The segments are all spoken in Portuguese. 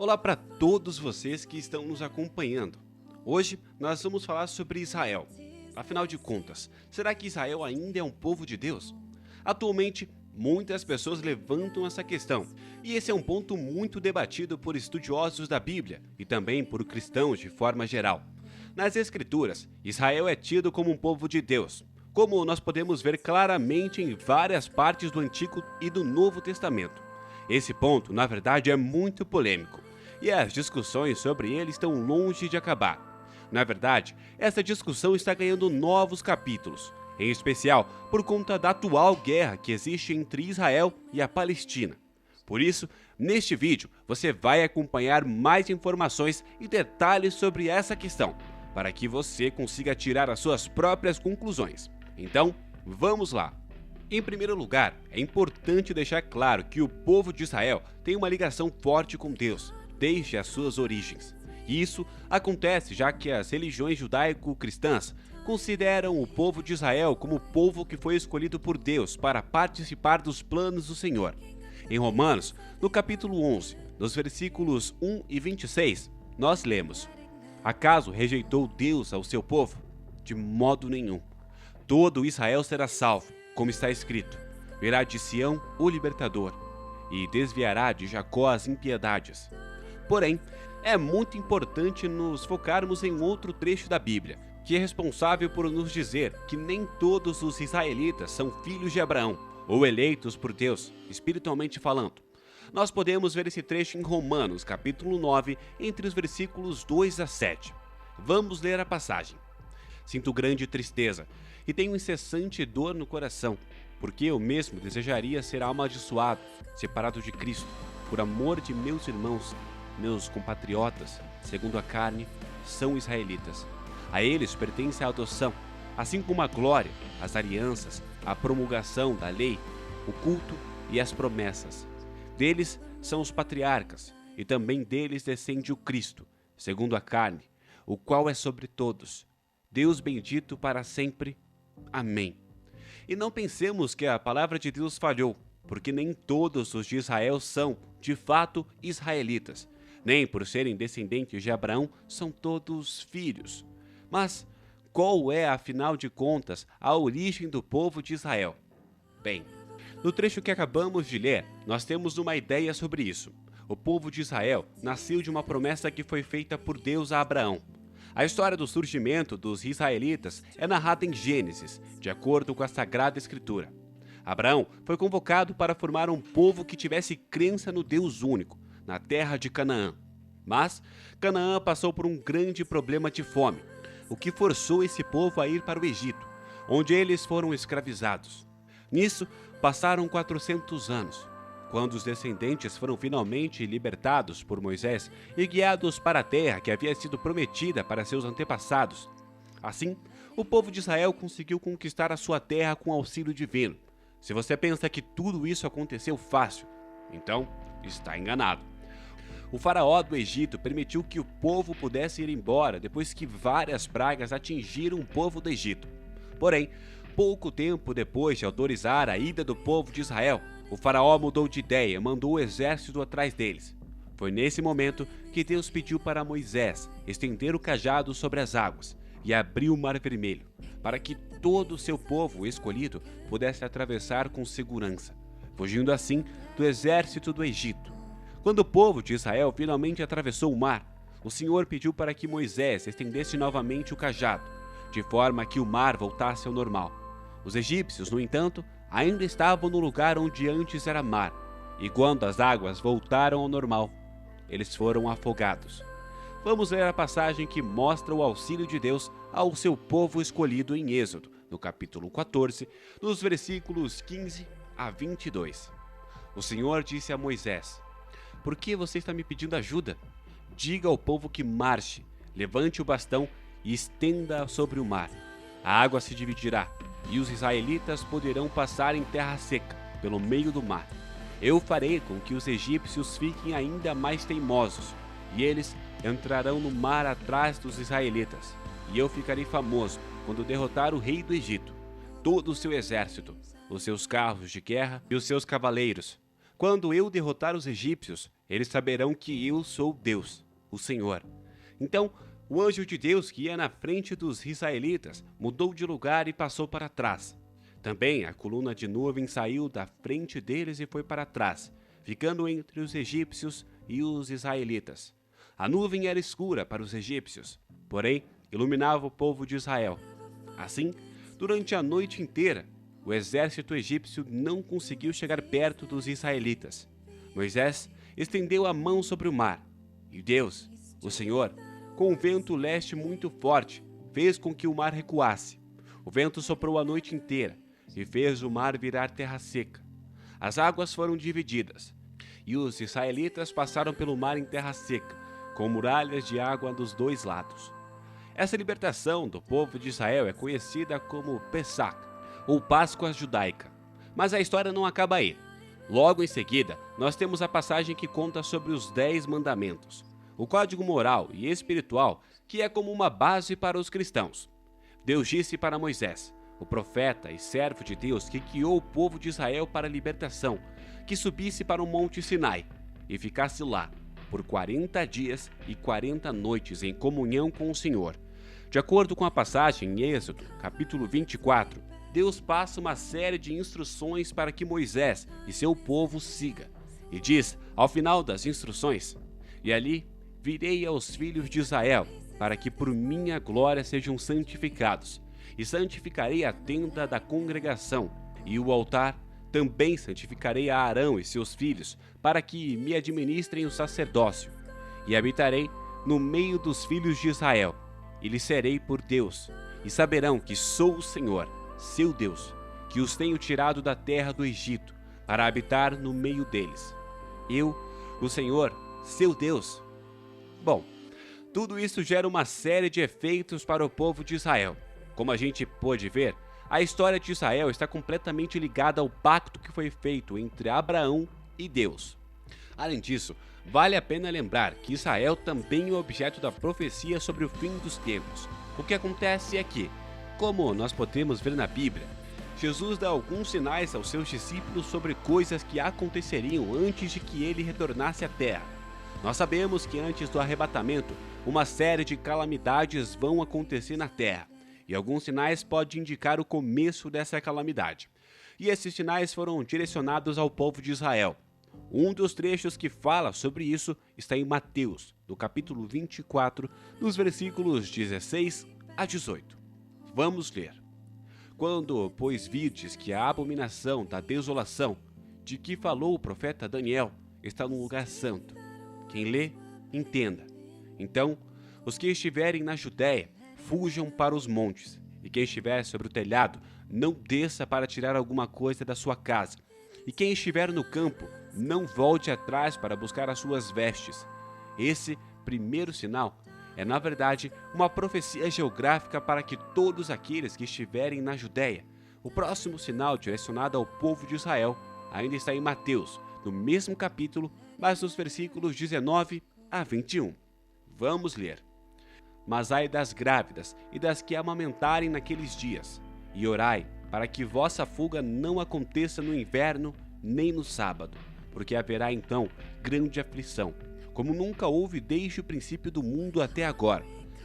Olá para todos vocês que estão nos acompanhando. Hoje nós vamos falar sobre Israel. Afinal de contas, será que Israel ainda é um povo de Deus? Atualmente, muitas pessoas levantam essa questão, e esse é um ponto muito debatido por estudiosos da Bíblia e também por cristãos de forma geral. Nas Escrituras, Israel é tido como um povo de Deus, como nós podemos ver claramente em várias partes do Antigo e do Novo Testamento. Esse ponto, na verdade, é muito polêmico, e as discussões sobre ele estão longe de acabar. Na verdade, essa discussão está ganhando novos capítulos, em especial por conta da atual guerra que existe entre Israel e a Palestina. Por isso, neste vídeo, você vai acompanhar mais informações e detalhes sobre essa questão, para que você consiga tirar as suas próprias conclusões. Então, vamos lá! Em primeiro lugar, é importante deixar claro que o povo de Israel tem uma ligação forte com Deus, desde as suas origens. E isso acontece já que as religiões judaico-cristãs consideram o povo de Israel como o povo que foi escolhido por Deus para participar dos planos do Senhor. Em Romanos, no capítulo 11, nos versículos 1 e 26, nós lemos: "Acaso rejeitou Deus ao seu povo? De modo nenhum. Todo Israel será salvo, como está escrito: virá de Sião o libertador, e desviará de Jacó as impiedades." Porém, é muito importante nos focarmos em outro trecho da Bíblia, que é responsável por nos dizer que nem todos os israelitas são filhos de Abraão, ou eleitos por Deus, espiritualmente falando. Nós podemos ver esse trecho em Romanos, capítulo 9, entre os versículos 2 a 7. Vamos ler a passagem. "Sinto grande tristeza, e tenho incessante dor no coração, porque eu mesmo desejaria ser amaldiçoado, separado de Cristo, por amor de meus irmãos. Meus compatriotas, segundo a carne, são israelitas. A eles pertence a adoção, assim como a glória, as alianças, a promulgação da lei, o culto e as promessas. Deles são os patriarcas, e também deles descende o Cristo, segundo a carne, o qual é sobre todos. Deus bendito para sempre. Amém." E não pensemos que a palavra de Deus falhou, porque nem todos os de Israel são, de fato, israelitas. Nem por serem descendentes de Abraão são todos filhos. Mas qual é, afinal de contas, a origem do povo de Israel? Bem, no trecho que acabamos de ler, nós temos uma ideia sobre isso. O povo de Israel nasceu de uma promessa que foi feita por Deus a Abraão. A história do surgimento dos israelitas é narrada em Gênesis, de acordo com a Sagrada Escritura. Abraão foi convocado para formar um povo que tivesse crença no Deus único, na terra de Canaã. Mas Canaã passou por um grande problema de fome, o que forçou esse povo a ir para o Egito, onde eles foram escravizados. Nisso, passaram 400 anos, quando os descendentes foram finalmente libertados por Moisés e guiados para a terra que havia sido prometida para seus antepassados. Assim, o povo de Israel conseguiu conquistar a sua terra com auxílio divino. Se você pensa que tudo isso aconteceu fácil, então está enganado. O faraó do Egito permitiu que o povo pudesse ir embora depois que várias pragas atingiram o povo do Egito. Porém, pouco tempo depois de autorizar a ida do povo de Israel, o faraó mudou de ideia e mandou o exército atrás deles. Foi nesse momento que Deus pediu para Moisés estender o cajado sobre as águas e abrir o Mar Vermelho, para que todo o seu povo escolhido pudesse atravessar com segurança, fugindo assim do exército do Egito. Quando o povo de Israel finalmente atravessou o mar, o Senhor pediu para que Moisés estendesse novamente o cajado, de forma que o mar voltasse ao normal. Os egípcios, no entanto, ainda estavam no lugar onde antes era mar, e quando as águas voltaram ao normal, eles foram afogados. Vamos ler a passagem que mostra o auxílio de Deus ao seu povo escolhido em Êxodo, no capítulo 14, nos versículos 15 a 22. O Senhor disse a Moisés: "Por que você está me pedindo ajuda? Diga ao povo que marche, levante o bastão e estenda sobre o mar. A água se dividirá, e os israelitas poderão passar em terra seca, pelo meio do mar. Eu farei com que os egípcios fiquem ainda mais teimosos, e eles entrarão no mar atrás dos israelitas. E eu ficarei famoso quando derrotar o rei do Egito, todo o seu exército, os seus carros de guerra e os seus cavaleiros. Quando eu derrotar os egípcios, eles saberão que eu sou Deus, o Senhor. Então, o anjo de Deus que ia na frente dos israelitas mudou de lugar e passou para trás. Também a coluna de nuvem saiu da frente deles e foi para trás, ficando entre os egípcios e os israelitas. A nuvem era escura para os egípcios, porém iluminava o povo de Israel. Assim, durante a noite inteira, o exército egípcio não conseguiu chegar perto dos israelitas. Moisés estendeu a mão sobre o mar, e Deus, o Senhor, com um vento leste muito forte, fez com que o mar recuasse. O vento soprou a noite inteira e fez o mar virar terra seca. As águas foram divididas, e os israelitas passaram pelo mar em terra seca, com muralhas de água dos dois lados. Essa libertação do povo de Israel é conhecida como Pessach, ou Páscoa judaica. Mas a história não acaba aí. Logo em seguida, nós temos a passagem que conta sobre os 10 mandamentos, o código moral e espiritual que é como uma base para os cristãos. Deus disse para Moisés, o profeta e servo de Deus que guiou o povo de Israel para a libertação, que subisse para o monte Sinai e ficasse lá por 40 dias e 40 noites em comunhão com o Senhor. De acordo com a passagem em Êxodo, capítulo 24, Deus passa uma série de instruções para que Moisés e seu povo siga. E diz, ao final das instruções, "E ali virei aos filhos de Israel, para que por minha glória sejam santificados. E santificarei a tenda da congregação, e o altar também santificarei a Arão e seus filhos, para que me administrem o sacerdócio. E habitarei no meio dos filhos de Israel, e lhes serei por Deus, e saberão que sou o Senhor, seu Deus, que os tenho tirado da terra do Egito, para habitar no meio deles. Eu, o Senhor, seu Deus." Bom, tudo isso gera uma série de efeitos para o povo de Israel. Como a gente pôde ver, a história de Israel está completamente ligada ao pacto que foi feito entre Abraão e Deus. Além disso, vale a pena lembrar que Israel também é objeto da profecia sobre o fim dos tempos. O que acontece é que, como nós podemos ver na Bíblia, Jesus dá alguns sinais aos seus discípulos sobre coisas que aconteceriam antes de que ele retornasse à terra. Nós sabemos que antes do arrebatamento, uma série de calamidades vão acontecer na terra, e alguns sinais podem indicar o começo dessa calamidade. E esses sinais foram direcionados ao povo de Israel. Um dos trechos que fala sobre isso está em Mateus, no capítulo 24, nos versículos 16 a 18. Vamos ler. "Quando, pois, virdes que a abominação da desolação, de que falou o profeta Daniel, está no lugar santo. Quem lê, entenda. Então, os que estiverem na Judéia, fujam para os montes, e quem estiver sobre o telhado, não desça para tirar alguma coisa da sua casa. E quem estiver no campo, não volte atrás para buscar as suas vestes." Esse primeiro sinal é, na verdade, uma profecia geográfica para que todos aqueles que estiverem na Judéia. O próximo sinal direcionado ao povo de Israel ainda está em Mateus, no mesmo capítulo, mas nos versículos 19 a 21. Vamos ler. "Mas ai das grávidas e das que amamentarem naqueles dias, e orai para que vossa fuga não aconteça no inverno nem no sábado, porque haverá então grande aflição, como nunca houve desde o princípio do mundo até agora,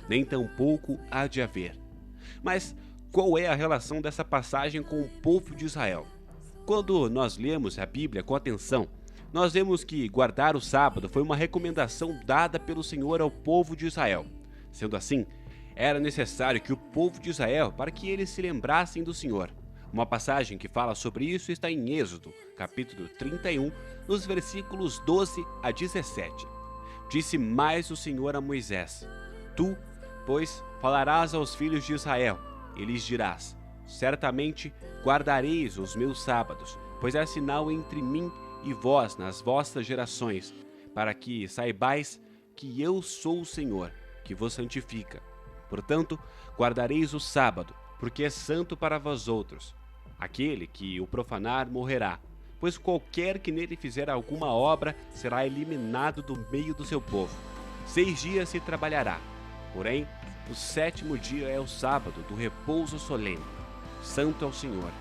nem tampouco há de haver." Mas qual é a relação dessa passagem com o povo de Israel? Quando nós lemos a Bíblia com atenção, nós vemos que guardar o sábado foi uma recomendação dada pelo Senhor ao povo de Israel. Sendo assim, era necessário que o povo de Israel, para que eles se lembrassem do Senhor. Uma passagem que fala sobre isso está em Êxodo, capítulo 31, nos versículos 12 a 17. "Disse mais o Senhor a Moisés: Tu, pois, falarás aos filhos de Israel, e lhes dirás: Certamente guardareis os meus sábados, pois é sinal entre mim e vós nas vossas gerações, para que saibais que eu sou o Senhor, que vos santifica. Portanto, guardareis o sábado, porque é santo para vós outros. Aquele que o profanar morrerá, pois qualquer que nele fizer alguma obra será eliminado do meio do seu povo. 6 dias se trabalhará, porém, o 7º dia é o sábado do repouso solene, santo ao Senhor.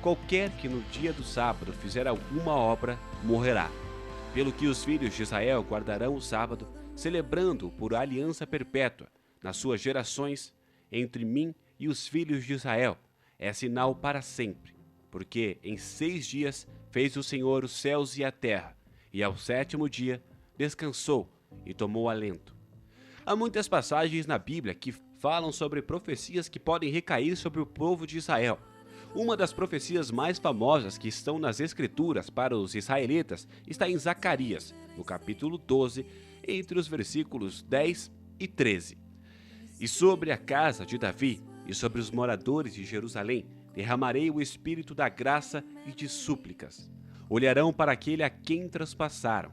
qualquer que no dia do sábado fizer alguma obra, morrerá. Pelo que os filhos de Israel guardarão o sábado, celebrando-o por aliança perpétua nas suas gerações, entre mim e os filhos de Israel, é sinal para sempre, porque em 6 dias fez o Senhor os céus e a terra, e ao 7º dia descansou e tomou alento. Há muitas passagens na Bíblia que falam sobre profecias que podem recair sobre o povo de Israel. Uma das profecias mais famosas que estão nas Escrituras para os israelitas está em Zacarias, no capítulo 12, entre os versículos 10 e 13. E sobre a casa de Davi e sobre os moradores de Jerusalém derramarei o espírito da graça e de súplicas. Olharão para aquele a quem traspassaram,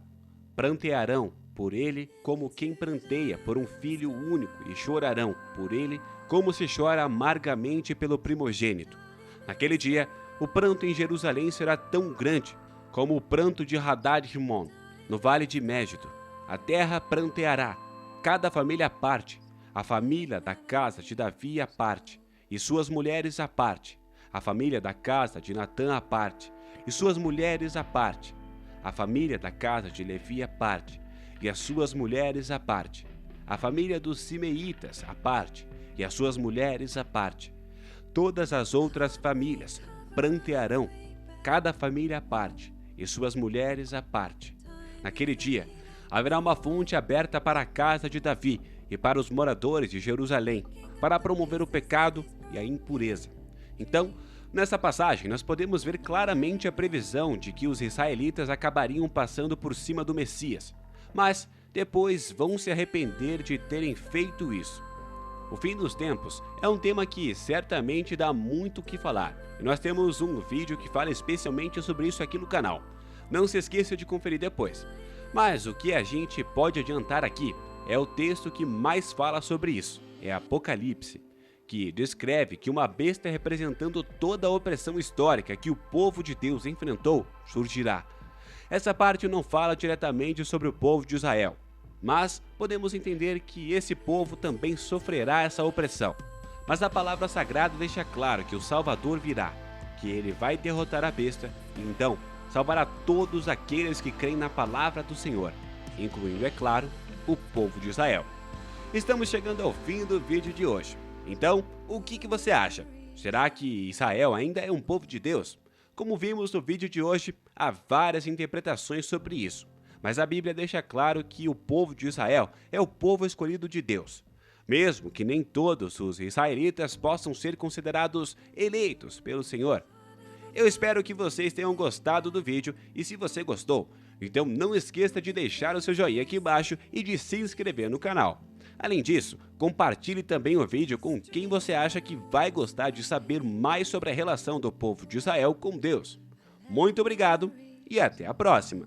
prantearão por ele como quem pranteia por um filho único e chorarão por ele como se chora amargamente pelo primogênito. Naquele dia, o pranto em Jerusalém será tão grande como o pranto de Hadad-Rimon, no vale de Mégido. A terra pranteará, cada família à parte, a família da casa de Davi à parte, e suas mulheres à parte, a família da casa de Natã à parte, e suas mulheres à parte, a família da casa de Levi à parte, e as suas mulheres à parte, a família dos Simeitas à parte, e as suas mulheres à parte. Todas as outras famílias prantearão, cada família à parte, e suas mulheres à parte. Naquele dia, haverá uma fonte aberta para a casa de Davi e para os moradores de Jerusalém, para promover o pecado e a impureza. Então, nessa passagem, nós podemos ver claramente a previsão de que os israelitas acabariam passando por cima do Messias, mas depois vão se arrepender de terem feito isso. O fim dos tempos é um tema que certamente dá muito o que falar, e nós temos um vídeo que fala especialmente sobre isso aqui no canal. Não se esqueça de conferir depois. Mas o que a gente pode adiantar aqui é o texto que mais fala sobre isso, é Apocalipse, que descreve que uma besta representando toda a opressão histórica que o povo de Deus enfrentou surgirá. Essa parte não fala diretamente sobre o povo de Israel, mas podemos entender que esse povo também sofrerá essa opressão. Mas a palavra sagrada deixa claro que o Salvador virá, que ele vai derrotar a besta e então salvará todos aqueles que creem na palavra do Senhor, incluindo, é claro, o povo de Israel. Estamos chegando ao fim do vídeo de hoje. Então, o que você acha? Será que Israel ainda é um povo de Deus? Como vimos no vídeo de hoje, há várias interpretações sobre isso. Mas a Bíblia deixa claro que o povo de Israel é o povo escolhido de Deus. Mesmo que nem todos os israelitas possam ser considerados eleitos pelo Senhor. Eu espero que vocês tenham gostado do vídeo e se você gostou, então não esqueça de deixar o seu joinha aqui embaixo e de se inscrever no canal. Além disso, compartilhe também o vídeo com quem você acha que vai gostar de saber mais sobre a relação do povo de Israel com Deus. Muito obrigado e até a próxima!